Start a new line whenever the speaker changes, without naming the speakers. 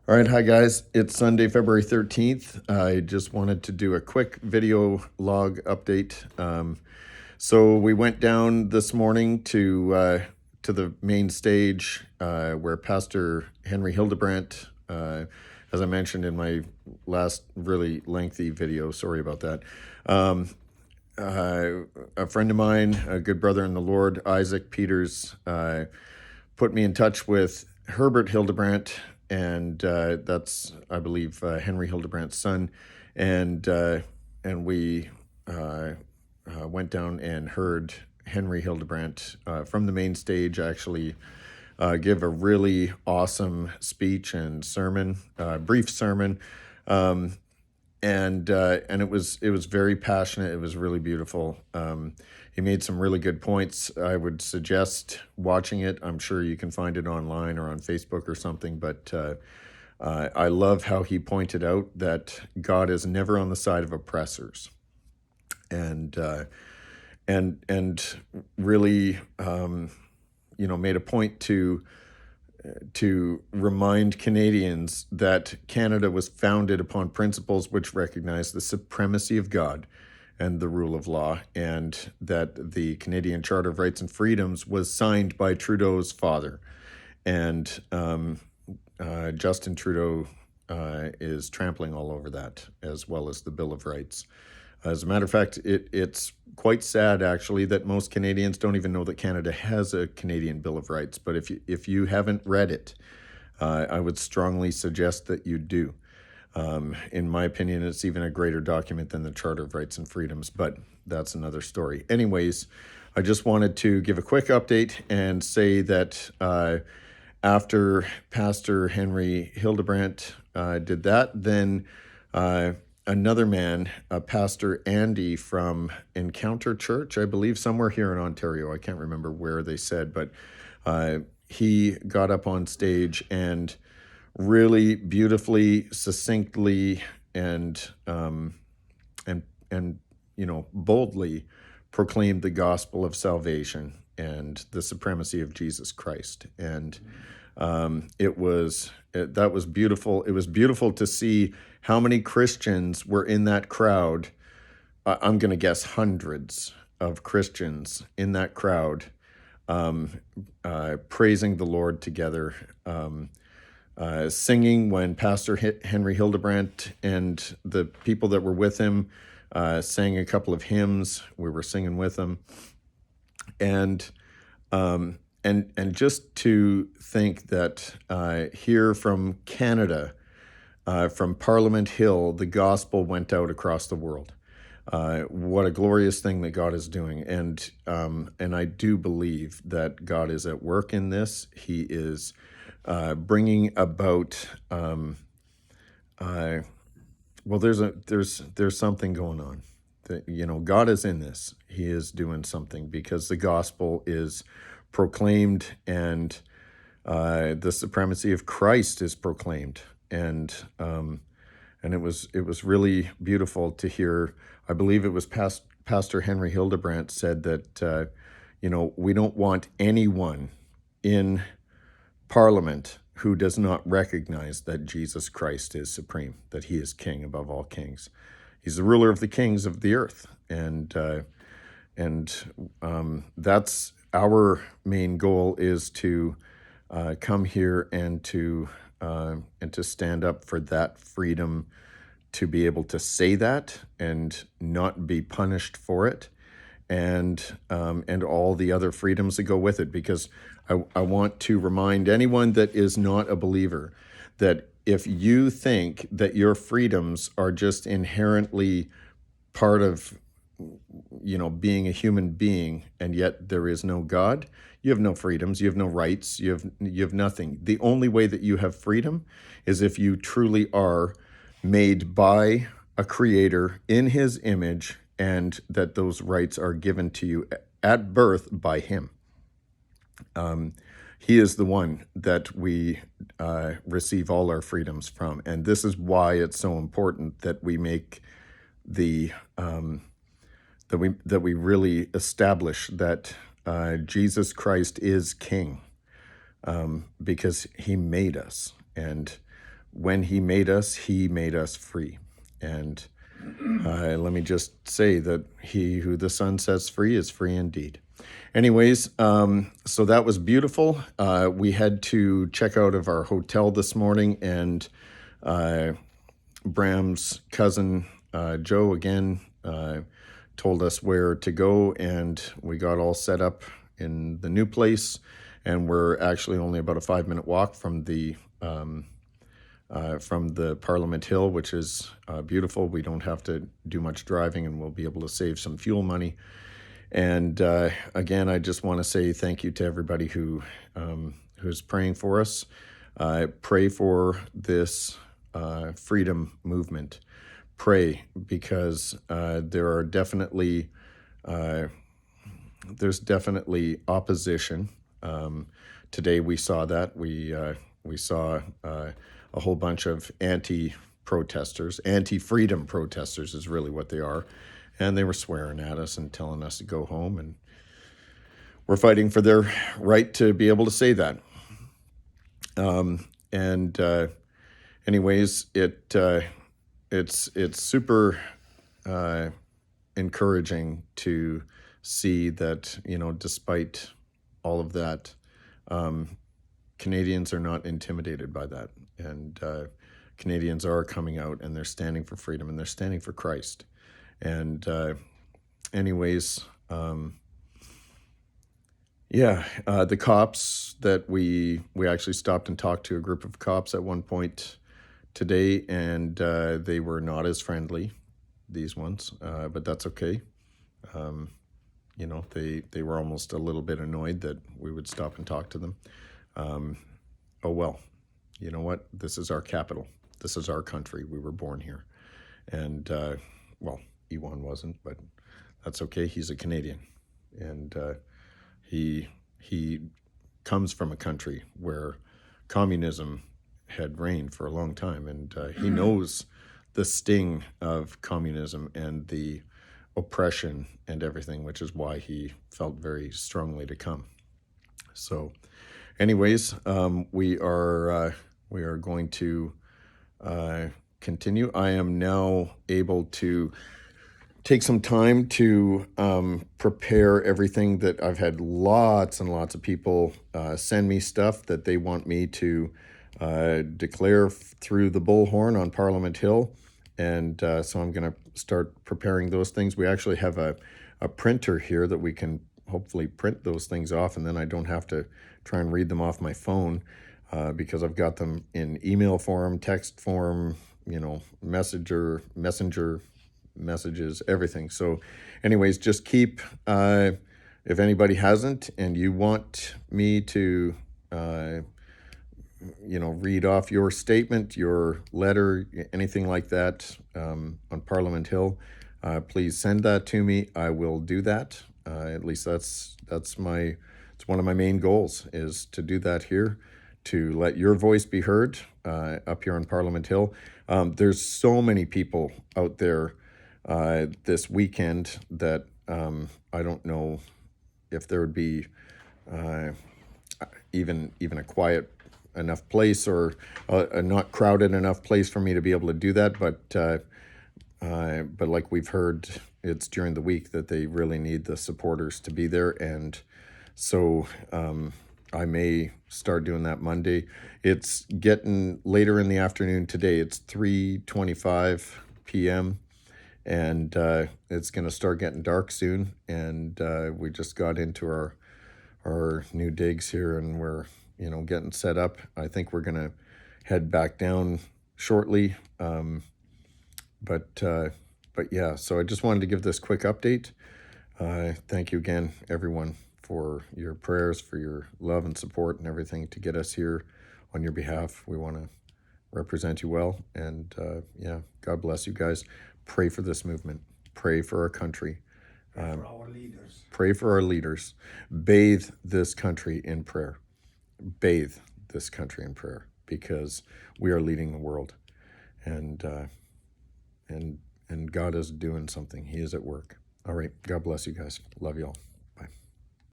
All right, hi guys. It's Sunday, February 13th. I just wanted to do a quick video log update. So we went down this morning to the main stage where Pastor Henry Hildebrandt, as I mentioned in my last really lengthy video, sorry about that. A friend of mine, a good brother in the Lord, Isaac Peters, put me in touch with Herbert Hildebrandt, and that's, I believe, Henry Hildebrandt's son, and we went down and heard Henry Hildebrandt from the main stage actually give a really awesome speech and sermon, brief sermon. And it was very passionate. It was really beautiful. He made some really good points. I would suggest watching it. I'm sure you can find it online or on Facebook or something. But I love how he pointed out that God is never on the side of oppressors, and really, made a point to remind Canadians that Canada was founded upon principles which recognize the supremacy of God and the rule of law, and that the Canadian Charter of Rights and Freedoms was signed by Trudeau's father. And Justin Trudeau is trampling all over that, as well as the Bill of Rights. As a matter of fact, it's quite sad, actually, that most Canadians don't even know that Canada has a Canadian Bill of Rights. But if you haven't read it, I would strongly suggest that you do. In my opinion, it's even a greater document than the Charter of Rights and Freedoms, but that's another story. Anyways, I just wanted to give a quick update and say that after Pastor Henry Hildebrandt did that, then another man, Pastor Andy from Encounter Church, I believe somewhere here in Ontario, I can't remember where they said, but he got up on stage and really beautifully, succinctly, and boldly proclaimed the gospel of salvation and the supremacy of Jesus Christ. And that was beautiful. It was beautiful to see how many Christians were in that crowd. I'm going to guess hundreds of Christians in that crowd, praising the Lord together, singing when Pastor Henry Hildebrandt and the people that were with him sang a couple of hymns. We were singing with them. And just to think that here from Canada, from Parliament Hill, the gospel went out across the world. What a glorious thing that God is doing, and I do believe that God is at work in this. He is bringing about. There's something going on. That, God is in this. He is doing something because the gospel is proclaimed, and the supremacy of Christ is proclaimed, and it was really beautiful to hear. I believe it was Pastor Henry Hildebrandt said that we don't want anyone in Parliament who does not recognize that Jesus Christ is supreme, that he is king above all kings. He's the ruler of the kings of the earth, and that's our main goal, is to come here and to stand up for that freedom, to be able to say that and not be punished for it, and all the other freedoms that go with it. Because I want to remind anyone that is not a believer that if you think that your freedoms are just inherently part of being a human being, and yet there is no God, you have no freedoms, you have no rights, you have nothing. The only way that you have freedom is if you truly are made by a creator in his image, and that those rights are given to you at birth by him. He is the one that we receive all our freedoms from, and this is why it's so important that we make that we really establish that Jesus Christ is King, because he made us, and when he made us free. And let me just say that he who the Son sets free is free indeed. Anyways, so that was beautiful. We had to check out of our hotel this morning, and Bram's cousin, Joe, again, told us where to go, and we got all set up in the new place, and we're actually only about a 5-minute walk from the Parliament Hill, which is beautiful. We don't have to do much driving, and we'll be able to save some fuel money. And again, I just want to say thank you to everybody who's praying for us. Pray for this freedom movement. Pray, because there's definitely opposition. Today we saw that. We saw a whole bunch of anti-protesters. Anti-freedom protesters is really what they are. And they were swearing at us and telling us to go home. And we're fighting for their right to be able to say that. Anyways, it's super encouraging to see that, despite all of that, Canadians are not intimidated by that. And Canadians are coming out, and they're standing for freedom, and they're standing for Christ. And anyways, the cops that we actually stopped and talked to a group of cops at one point today, and they were not as friendly, these ones, but that's okay. They were almost a little bit annoyed that we would stop and talk to them. Oh well, you know what? This is our capital. This is our country. We were born here. And Ewan wasn't, but that's okay. He's a Canadian, and he comes from a country where communism had reigned for a long time, and he knows the sting of communism and the oppression and everything, which is why he felt very strongly to come. So, anyways, we are going to continue. I am now able to take some time to prepare everything. That I've had lots and lots of people send me stuff that they want me to declare through the bullhorn on Parliament Hill. And so I'm going to start preparing those things. We actually have a printer here that we can hopefully print those things off, and then I don't have to try and read them off my phone because I've got them in email form, text form, messenger messages, everything. So anyways, just keep, if anybody hasn't and you want me to, read off your statement, your letter, anything like that on Parliament Hill, please send that to me. I will do that. At least it's one of my main goals, is to do that here, to let your voice be heard up here on Parliament Hill. There's so many people out there this weekend that I don't know if there would be even a quiet enough place, or a not crowded enough place for me to be able to do that. But like we've heard, it's during the week that they really need the supporters to be there. And so I may start doing that Monday. It's getting later in the afternoon today. It's 3:25 p.m. and it's going to start getting dark soon. And we just got into our new digs here, and we're getting set up. I think we're going to head back down shortly. But yeah, so I just wanted to give this quick update. Thank you again, everyone, for your prayers, for your love and support and everything to get us here on your behalf. We want to represent you well. And God bless you guys. Pray for this movement. Pray for our country.
Pray for our leaders.
Pray for our leaders. Bathe this country in prayer. Bathe this country in prayer, because we are leading the world. And God is doing something. He is at work. All right. God bless you guys. Love you all.